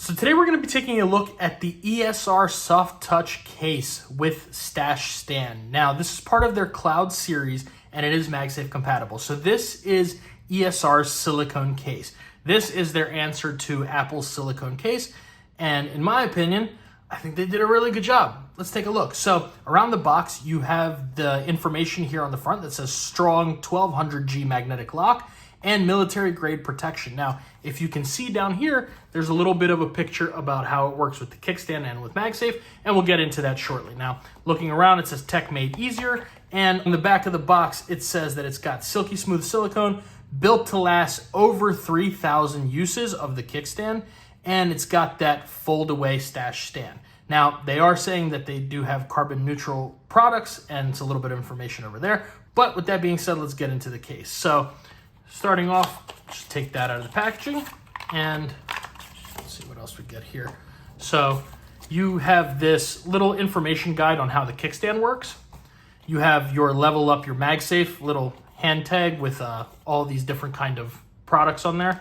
So today we're going to be taking a look at the ESR Soft Touch case with Stash Stand. Now this is part of their cloud series and it is MagSafe compatible. So this is ESR's silicone case. This is their answer to Apple's silicone case. And in my opinion, I think they did a really good job. Let's take a look. So around the box, you have the information here on the front that says strong 1200G magnetic lock and military grade protection. Now, if you can see down here, there's a little bit of a picture about how it works with the Kickstand and with MagSafe, and we'll get into that shortly. Now, looking around, it says tech made easier, and on the back of the box, it says that it's got silky smooth silicone, built to last over 3,000 uses of the Kickstand, and it's got that fold away stash stand. Now, they are saying that they do have carbon neutral products, and it's a little bit of information over there. But with that being said, let's get into the case. So starting off, just take that out of the packaging, and let's see what else we get here. So you have this little information guide on how the Kickstand works. You have your level up your MagSafe little hand tag with all these different kind of products on there.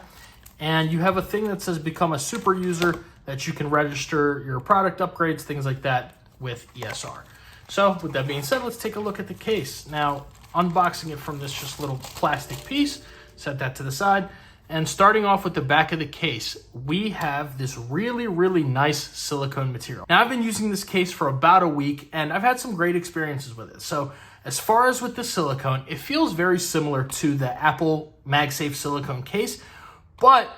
And you have a thing that says become a super user that you can register your product upgrades, things like that with ESR. So with that being said, let's take a look at the case. Now, unboxing it from this just little plastic piece, set that to the side. And starting off with the back of the case, we have this really, really nice silicone material. Now, I've been using this case for about a week and I've had some great experiences with it. So as far as with the silicone, it feels very similar to the Apple MagSafe silicone case, but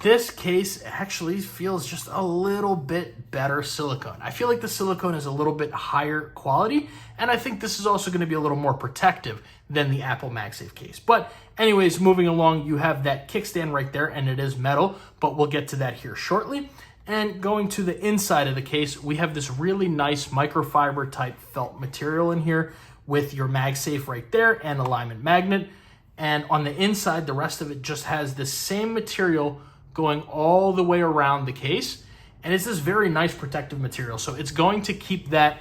this case actually feels just a little bit better silicone. I feel like the silicone is a little bit higher quality, and I think this is also going to be a little more protective than the Apple MagSafe case. But anyways, moving along, you have that kickstand right there, and it is metal, but we'll get to that here shortly. And going to the inside of the case, we have this really nice microfiber type felt material in here with your MagSafe right there and alignment magnet. And on the inside, the rest of it just has the same material going all the way around the case. And it's this very nice protective material. So it's going to keep that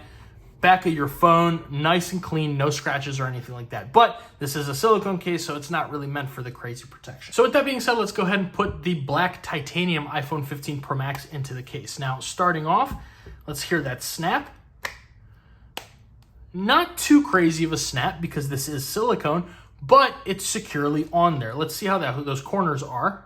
back of your phone nice and clean, no scratches or anything like that. But this is a silicone case, so it's not really meant for the crazy protection. So with that being said, let's go ahead and put the black titanium iPhone 15 Pro Max into the case. Now, starting off, let's hear that snap. Not too crazy of a snap because this is silicone, but it's securely on there. Let's see how those corners are.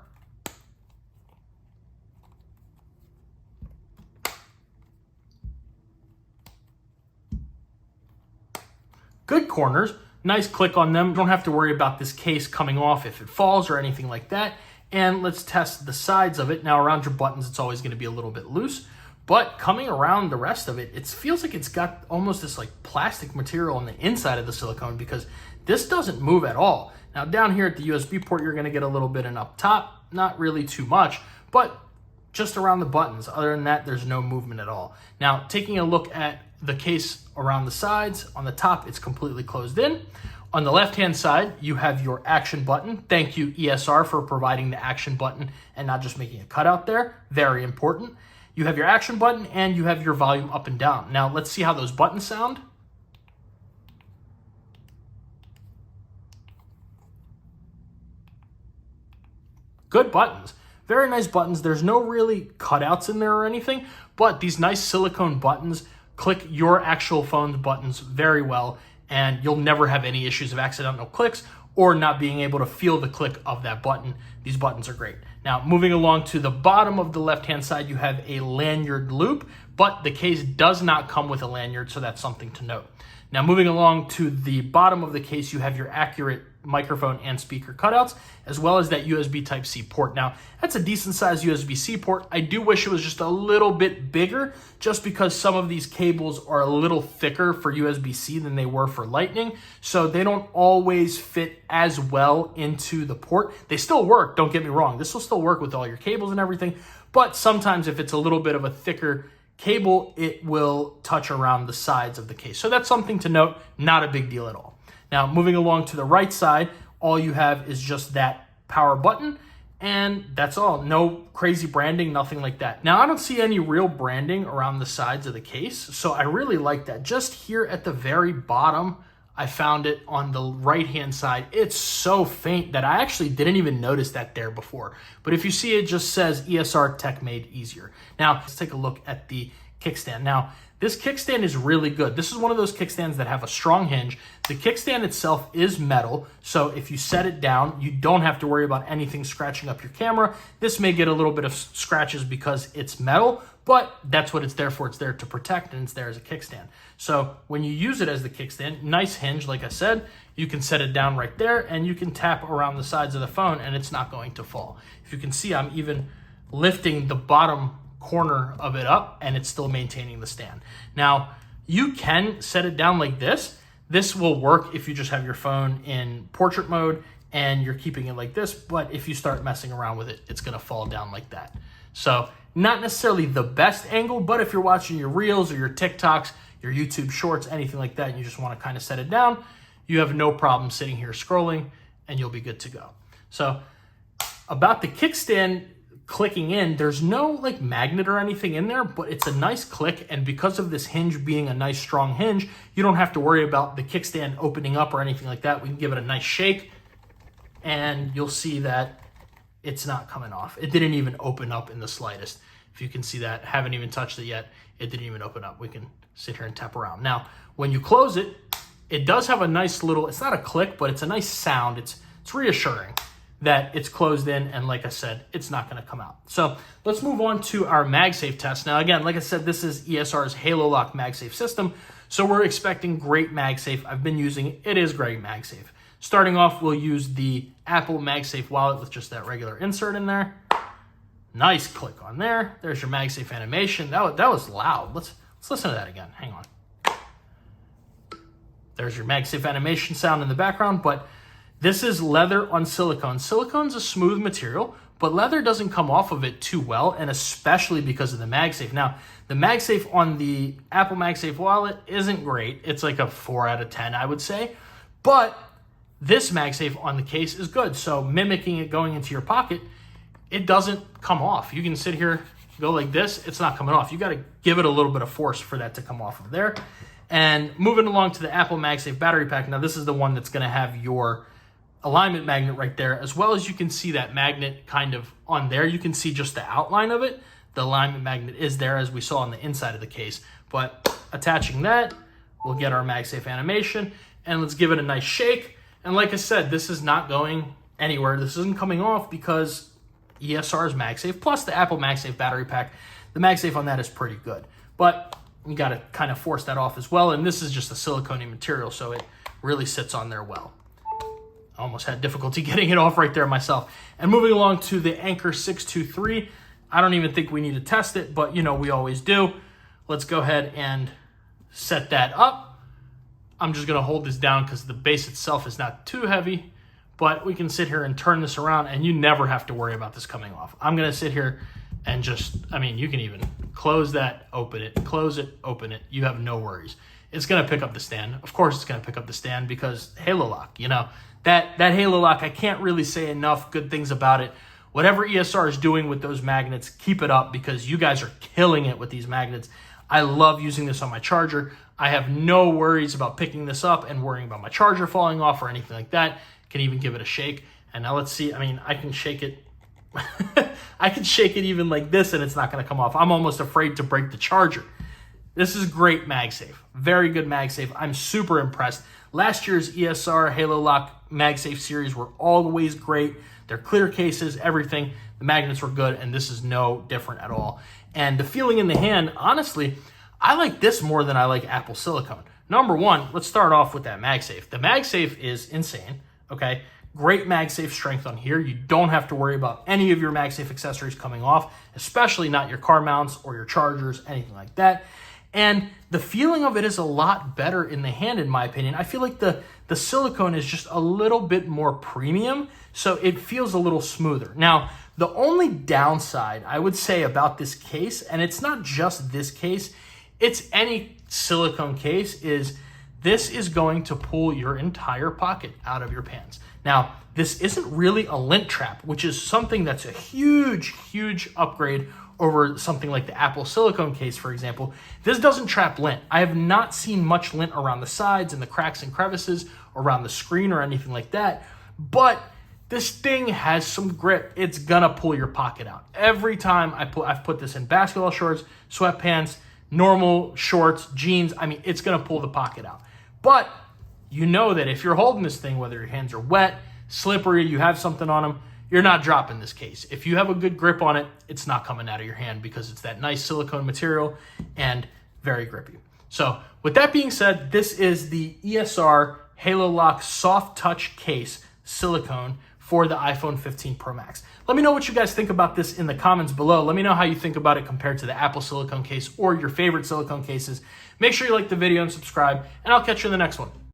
Good corners, nice click on them. You don't have to worry about this case coming off if it falls or anything like that. And let's test the sides of it. Now around your buttons, it's always gonna be a little bit loose, but coming around the rest of it, it feels like it's got almost this like plastic material on the inside of the silicone because this doesn't move at all. Now down here at the USB port, you're gonna get a little bit and up top, not really too much, but just around the buttons. Other than that, there's no movement at all. Now, taking a look at the case around the sides, on the top, it's completely closed in. On the left-hand side, you have your action button. Thank you, ESR, for providing the action button and not just making a cutout there. Very important. You have your action button and you have your volume up and down. Now, let's see how those buttons sound. Good buttons. Very nice buttons. There's no really cutouts in there or anything, but these nice silicone buttons click your actual phone's buttons very well, and you'll never have any issues of accidental clicks or not being able to feel the click of that button. These buttons are great. Now, moving along to the bottom of the left-hand side, you have a lanyard loop, but the case does not come with a lanyard, so that's something to note. Now, moving along to the bottom of the case, you have your accurate microphone and speaker cutouts, as well as that USB Type-C port. Now, that's a decent sized USB-C port. I do wish it was just a little bit bigger, just because some of these cables are a little thicker for USB-C than they were for Lightning, so they don't always fit as well into the port. They still work, don't get me wrong. This will still work with all your cables and everything, but sometimes if it's a little bit of a thicker cable, it will touch around the sides of the case. So that's something to note, not a big deal at all. Now, moving along to the right side, all you have is just that power button, and that's all. No crazy branding, nothing like that. Now, I don't see any real branding around the sides of the case, so I really like that. Just here at the very bottom, I found it on the right-hand side. It's so faint that I actually didn't even notice that there before. But if you see, it just says ESR Tech Made Easier. Now, let's take a look at the kickstand. Now, this kickstand is really good. This is one of those kickstands that have a strong hinge. The kickstand itself is metal, so if you set it down, you don't have to worry about anything scratching up your camera. This may get a little bit of scratches because it's metal, but that's what it's there for. It's there to protect, and it's there as a kickstand. So when you use it as the kickstand, nice hinge, like I said, you can set it down right there, and you can tap around the sides of the phone, and it's not going to fall. If you can see, I'm even lifting the bottom corner of it up, and it's still maintaining the stand. Now, you can set it down like this. This will work if you just have your phone in portrait mode and you're keeping it like this, but if you start messing around with it, it's gonna fall down like that. So not necessarily the best angle, but if you're watching your Reels or your TikToks, your YouTube Shorts, anything like that, and you just wanna kind of set it down, you have no problem sitting here scrolling and you'll be good to go. So about the kickstand, clicking in, there's no like magnet or anything in there, but it's a nice click, and because of this hinge being a nice strong hinge, you don't have to worry about the kickstand opening up or anything like that. We can give it a nice shake and you'll see that it's not coming off. It didn't even open up in the slightest. If you can see that, haven't even touched it yet, it didn't even open up. We can sit here and tap around. Now, when you close it, it does have a nice little, it's not a click, but it's a nice sound. It's reassuring that it's closed in, and like I said, it's not gonna come out. So let's move on to our MagSafe test. Now again, like I said, this is ESR's Halolock MagSafe system, so we're expecting great MagSafe. I've been using it, it is great MagSafe. Starting off, we'll use the Apple MagSafe wallet with just that regular insert in there. Nice click on there. There's your MagSafe animation. That was loud. Let's listen to that again, hang on. There's your MagSafe animation sound in the background, but this is leather on silicone. Silicone's a smooth material, but leather doesn't come off of it too well, and especially because of the MagSafe. Now, the MagSafe on the Apple MagSafe wallet isn't great. It's like a 4 out of 10, I would say. But this MagSafe on the case is good. So mimicking it going into your pocket, it doesn't come off. You can sit here, go like this, it's not coming off. You got to give it a little bit of force for that to come off of there. And moving along to the Apple MagSafe battery pack. Now, this is the one that's going to have your alignment magnet right there, as well as you can see that magnet kind of on there. You can see just the outline of it. The alignment magnet is there, as we saw on the inside of the case. But attaching that, we'll get our MagSafe animation, and let's give it a nice shake. And like I said, this is not going anywhere. This isn't coming off because ESR's MagSafe plus the Apple MagSafe battery pack, the MagSafe on that is pretty good. But you got to kind of force that off as well. And this is just a silicone material, so it really sits on there well. Almost had difficulty getting it off right there myself. And moving along to the Anker 623, I don't even think we need to test it, but you know, we always do. Let's go ahead and set that up. I'm just gonna hold this down because the base itself is not too heavy, but we can sit here and turn this around and you never have to worry about this coming off. I'm gonna sit here and just, I mean, you can even close that, open it, close it, open it. You have no worries. It's gonna pick up the stand. Of course it's gonna pick up the stand because Halolock, you know, that Halolock, I can't really say enough good things about it. Whatever ESR is doing with those magnets, keep it up because you guys are killing it with these magnets. I love using this on my charger. I have no worries about picking this up and worrying about my charger falling off or anything like that. Can even give it a shake. And now let's see, I mean, I can shake it. I can shake it even like this and it's not gonna come off. I'm almost afraid to break the charger. This is great MagSafe, very good MagSafe. I'm super impressed. Last year's ESR Halolock MagSafe series were always great. They're clear cases, everything. The magnets were good, and this is no different at all. And the feeling in the hand, honestly, I like this more than I like Apple Silicone. Number one, let's start off with that MagSafe. The MagSafe is insane, okay? Great MagSafe strength on here. You don't have to worry about any of your MagSafe accessories coming off, especially not your car mounts or your chargers, anything like that. And the feeling of it is a lot better in the hand, in my opinion. I feel like the silicone is just a little bit more premium, so it feels a little smoother. Now, the only downside I would say about this case, and it's not just this case, it's any silicone case, is this is going to pull your entire pocket out of your pants. Now, this isn't really a lint trap, which is something that's a huge, huge upgrade over something like the Apple silicone case, for example, this doesn't trap lint. I have not seen much lint around the sides and the cracks and crevices around the screen or anything like that, but this thing has some grip. It's gonna pull your pocket out. Every time I've put this in basketball shorts, sweatpants, normal shorts, jeans, I mean, it's gonna pull the pocket out. But you know that if you're holding this thing, whether your hands are wet, slippery, you have something on them, you're not dropping this case. If you have a good grip on it, it's not coming out of your hand because it's that nice silicone material and very grippy. So with that being said, this is the ESR Halolock Soft Touch Case Silicone for the iPhone 15 Pro Max. Let me know what you guys think about this in the comments below. Let me know how you think about it compared to the Apple silicone case or your favorite silicone cases. Make sure you like the video and subscribe, and I'll catch you in the next one.